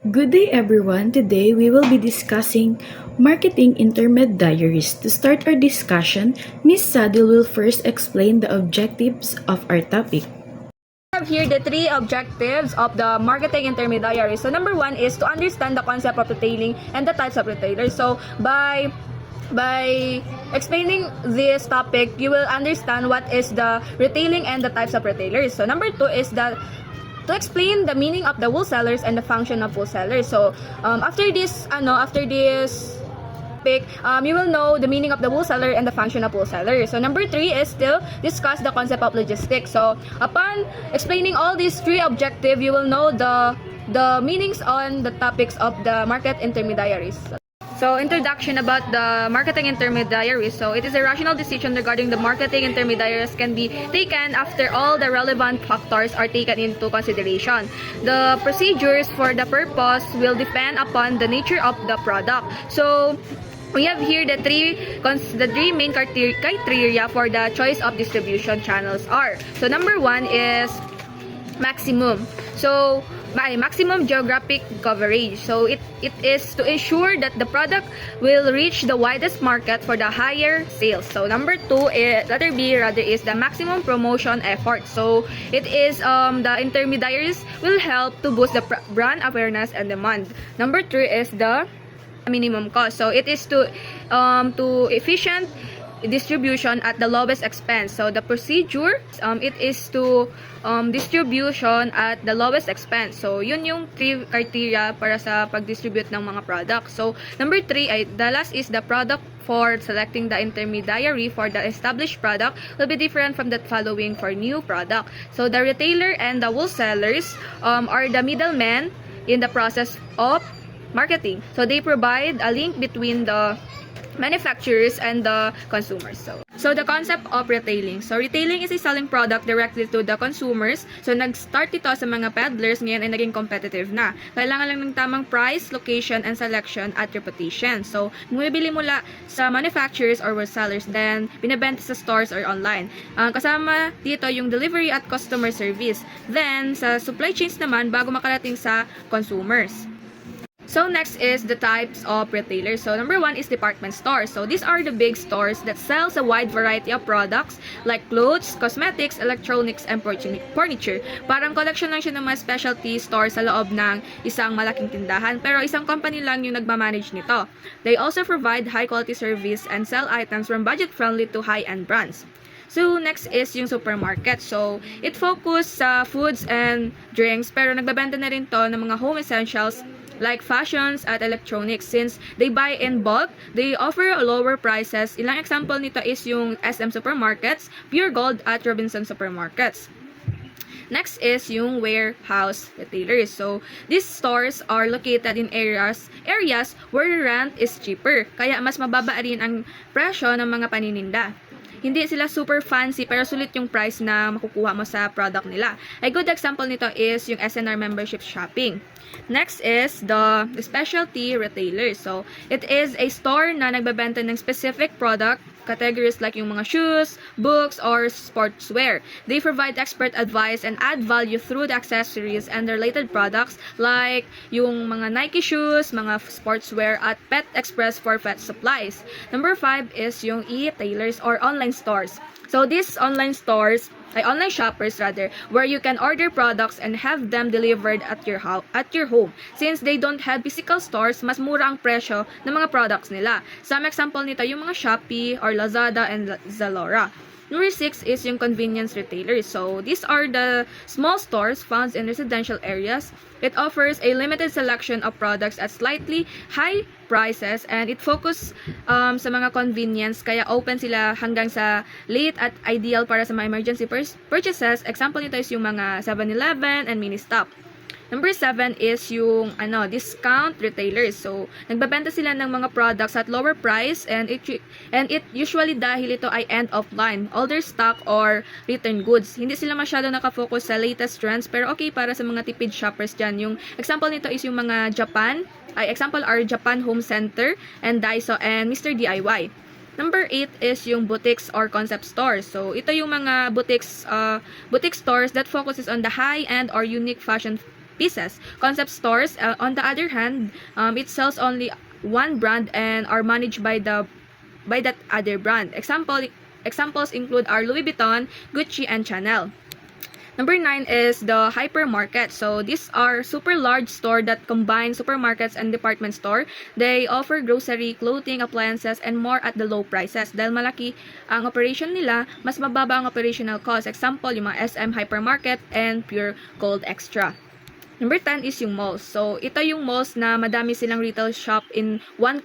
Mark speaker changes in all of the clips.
Speaker 1: Good day everyone. Today we will be discussing marketing intermediaries. To start our discussion, Ms. Sadil will first explain the objectives of our topic.
Speaker 2: We have here the three objectives of the marketing intermediary. So number one is to understand the concept of retailing and the types of retailers. So by explaining this topic, you will understand what is the retailing and the types of retailers. So number two is that to explain the meaning of the wholesalers and the function of wholesalers. So after this topic, you will know the meaning of the wholesaler and the function of wholesaler. So number three is to discuss the concept of logistics. So upon explaining all these three objectives, you will know the meanings on the topics of the market intermediaries. So, introduction about the marketing intermediaries. So, it is a rational decision regarding the marketing intermediaries can be taken after all the relevant factors are taken into consideration. The procedures for the purpose will depend upon the nature of the product. So, we have here the three main criteria for the choice of distribution channels are. So, number one is maximum. So, by maximum geographic coverage. So, it is to ensure that the product will reach the widest market for the higher sales. So, number two, letter B rather, is the maximum promotion effort. So, it is the intermediaries will help to boost the brand awareness and demand. Number three is the minimum cost. So, it is to efficient distribution at the lowest expense. So the procedure, it is to distribution at the lowest expense. So yun yung three criteria para sa pag-distribute ng mga products. So number three, the last is the product for selecting the intermediary for the established product will be different from the following for new product. So the retailer and the wholesalers are the middlemen in the process of marketing. So they provide a link between the manufacturers and the consumers. So the concept of retailing. So retailing is a selling product directly to the consumers. So nag-start ito sa mga peddlers, ngayon ay naging competitive na. Kailangan lang ng tamang price, location, and selection at reputation. So bumibili mula sa manufacturers or wholesalers, then binebenta sa stores or online. Kasama dito yung delivery at customer service. Then sa supply chains naman bago makarating sa consumers. So next is the types of retailers. So number one is department stores. So these are the big stores that sells a wide variety of products like clothes, cosmetics, electronics, and furniture. Parang collection lang siya ng mga specialty stores sa loob ng isang malaking tindahan, pero isang company lang yung nagmamanage nito. They also provide high quality service and sell items from budget friendly to high-end brands. So, next is yung supermarket. So, it focus sa foods and drinks, pero nagbabenta na rin to ng mga home essentials like fashions at electronics. Since they buy in bulk, they offer lower prices. Ilang example nito is yung SM Supermarkets, Pure Gold at Robinson Supermarkets. Next is yung warehouse retailers. So, these stores are located in areas where rent is cheaper. Kaya mas mababa rin ang presyo ng mga paninda. Hindi sila super fancy pero sulit yung price na makukuha mo sa product nila. A good example nito is yung SNR membership shopping. Next is the specialty retailers. So, it is a store na nagbebenta ng specific product categories like yung mga shoes, books, or sportswear. They provide expert advice and add value through the accessories and related products like yung mga Nike shoes, mga sportswear, at Pet Express for pet supplies. Number 5 is yung e-tailers or online stores. So these online shoppers where you can order products and have them delivered at your home. Since they don't have physical stores, mas mura ang presyo ng mga products nila. Some example nito yung mga Shopee or Lazada and Zalora. Number 6 is yung convenience retailers. So, these are the small stores found in residential areas. It offers a limited selection of products at slightly high prices and it focus sa mga convenience, kaya open sila hanggang sa late at ideal para sa mga emergency purchases. Example nito is yung mga 7-Eleven and Ministop. Number 7 is yung discount retailers. So, nagbebenta sila ng mga products at lower price and it usually dahil ito ay end of line, older stock or return goods. Hindi sila masyado nakafocus sa latest trends pero okay para sa mga tipid shoppers dyan. Yung example nito is yung mga example are Japan Home Center and Daiso and Mr. DIY. Number 8 is yung boutiques or concept stores. So, ito yung mga boutique stores that focuses on the high-end or unique fashion pieces. Concept stores, on the other hand, it sells only one brand and are managed by that other brand. Examples include our Louis Vuitton, Gucci, and Chanel. Number 9 is the hypermarket. So these are super large store that combine supermarkets and department store. They offer grocery, clothing, appliances, and more at the low prices. Dahil malaki ang operation nila, mas mababa ang operational cost. Example, yung mga SM Hypermarket and Pure Gold Extra. Number 10 is yung malls. So, ito yung malls na madami silang retail shop in one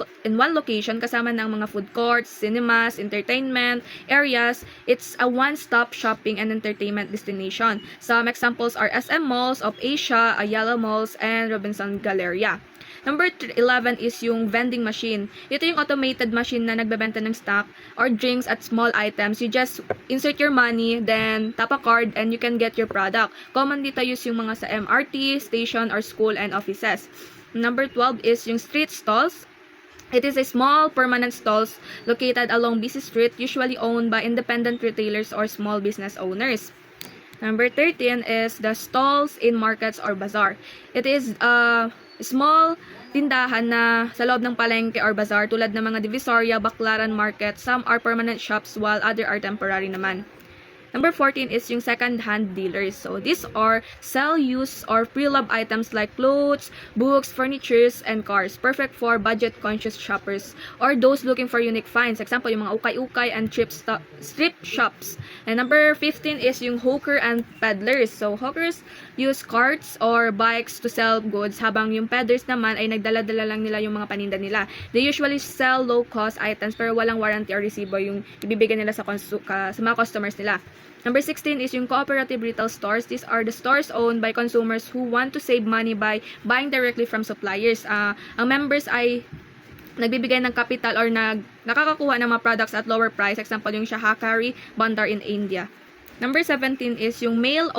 Speaker 2: location kasama ng mga food courts, cinemas, entertainment areas. It's a one-stop shopping and entertainment destination. Some examples are SM Malls of Asia, Ayala Malls, and Robinson Galleria. Number 11 is yung vending machine. Ito yung automated machine na nagbebenta ng stock or drinks at small items. You just insert your money, then tap a card, and you can get your product. Common dito use yung mga sa MRT, station, or school and offices. Number 12 is yung street stalls. It is a small permanent stalls located along busy street, usually owned by independent retailers or small business owners. Number 13 is the stalls in markets or bazaar. It is small tindahan na sa loob ng palengke or bazaar tulad ng mga Divisoria, Baclaran Market. Some are permanent shops while other are temporary naman. Number 14 is yung second-hand dealers. So, these are sell used or pre-loved items like clothes, books, furnitures, and cars. Perfect for budget-conscious shoppers or those looking for unique finds. Example, yung mga ukay-ukay and strip shops. And number 15 is yung hawker and peddlers. So, hawkers use carts or bikes to sell goods habang yung peddlers naman ay nagdala-dala lang nila yung mga paninda nila. They usually sell low-cost items pero walang warranty or resibo yung ibibigay nila sa mga customers nila. Number 16 is yung cooperative retail stores. These are the stores owned by consumers who want to save money by buying directly from suppliers. Ang members ay nagbibigay ng capital or nakakakuha ng mga products at lower price. Example, yung Shahakari Bandar in India. Number 17 is yung mail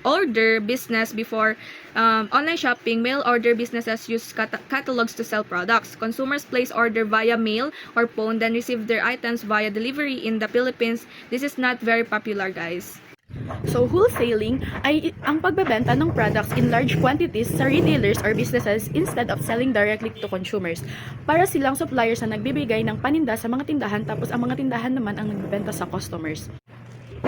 Speaker 2: order business. Before online shopping, mail order businesses use catalogs to sell products. Consumers place order via mail or phone, then receive their items via delivery in the Philippines. This is not very popular, guys.
Speaker 1: So, wholesaling ay ang pagbebenta ng products in large quantities sa retailers or businesses instead of selling directly to consumers. Para silang suppliers na nagbibigay ng paninda sa mga tindahan tapos ang mga tindahan naman ang nagbebenta sa customers.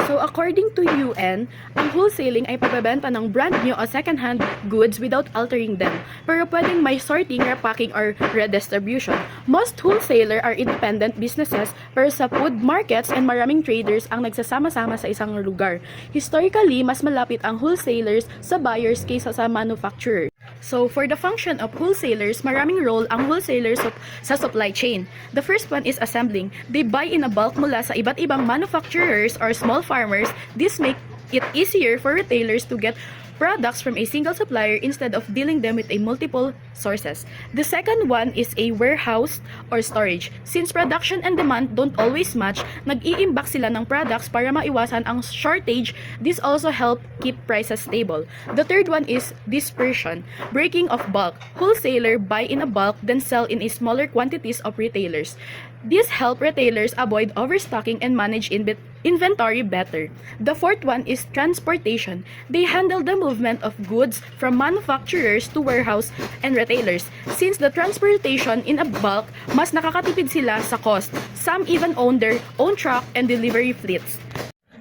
Speaker 1: So, according to UN, ang wholesaling ay pagbebenta ng brand new o second-hand goods without altering them. Pero pwedeng may sorting, repacking, or redistribution. Most wholesaler are independent businesses, pero sa food markets and maraming traders ang nagsasama-sama sa isang lugar. Historically, mas malapit ang wholesalers sa buyers kaysa sa manufacturers. So, for the function of wholesalers, maraming role ang wholesalers sa supply chain. The first one is assembling. They buy in a bulk mula sa iba't ibang manufacturers or small farmers. This make it easier for retailers to get products from a single supplier instead of dealing them with a multiple sources. The second one is a warehouse or storage. Since production and demand don't always match, nag-iimbak sila ng products para maiwasan ang shortage. This also help keep prices stable. The third one is dispersion, breaking of bulk. Wholesaler buy in a bulk then sell in a smaller quantities of retailers. This help retailers avoid overstocking and manage inventory better. The fourth one is transportation. They handle the movement of goods from manufacturers to warehouse and retailers. Since the transportation in a bulk, mas nakakatipid sila sa cost. Some even own their own truck and delivery fleets.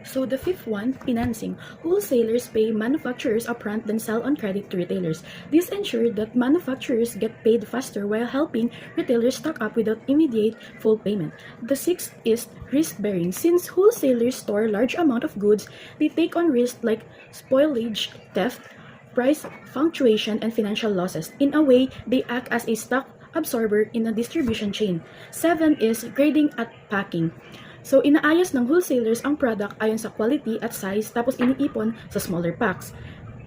Speaker 1: So the fifth one, financing. Wholesalers pay manufacturers upfront then sell on credit to retailers. This ensures that manufacturers get paid faster while helping retailers stock up without immediate full payment. The sixth is risk-bearing. Since wholesalers store large amount of goods, they take on risks like spoilage, theft, price fluctuation, and financial losses. In a way, they act as a stock absorber in a distribution chain. 7 is grading at packing. So, inaayos ng wholesalers ang product ayon sa quality at size tapos iniipon sa smaller packs.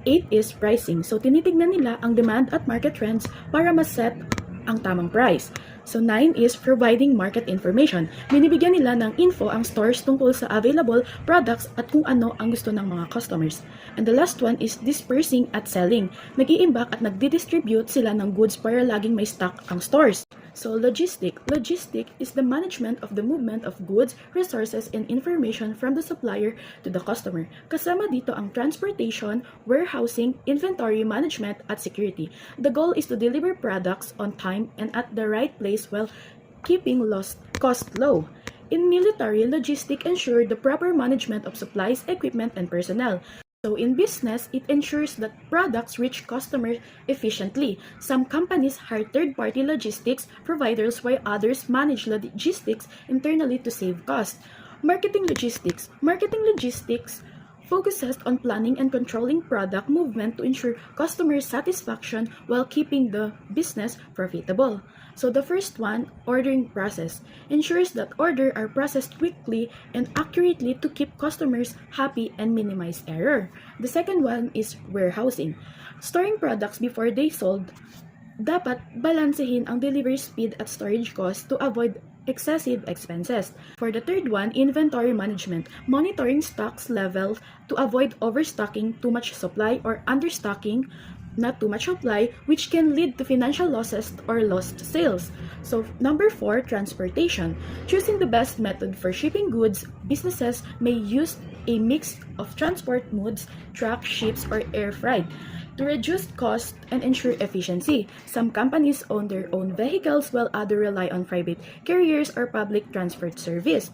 Speaker 1: 8 is pricing. So, tinitignan nila ang demand at market trends para ma-set ang tamang price. So 9 is providing market information. Binibigyan nila ng info ang stores tungkol sa available products at kung ano ang gusto ng mga customers. And the last one is dispersing at selling. Nag-iimbak at nagdi-distribute sila ng goods para laging may stock ang stores. So logistic is the management of the movement of goods, resources, and information from the supplier to the customer. Kasama dito ang transportation, warehousing, inventory management, at security. The goal is to deliver products on time and at the right place while keeping cost low. In military, logistic ensure the proper management of supplies, equipment, and personnel. So in business, it ensures that products reach customers efficiently. Some companies hire third-party logistics providers while others manage logistics internally to save cost. Marketing logistics focuses on planning and controlling product movement to ensure customer satisfaction while keeping the business profitable. So the first one, ordering process, ensures that orders are processed quickly and accurately to keep customers happy and minimize error. The second one is warehousing. Storing products before they sold, dapat balansehin ang delivery speed at storage cost to avoid excessive expenses. For the third one, inventory management, monitoring stocks levels to avoid overstocking, too much supply, or understocking, not too much supply, which can lead to financial losses or lost sales. So number 4, transportation. Choosing the best method for shipping goods, businesses may use a mix of transport modes, truck, ships, or air freight to reduce cost and ensure efficiency. Some companies own their own vehicles while others rely on private carriers or public transport service.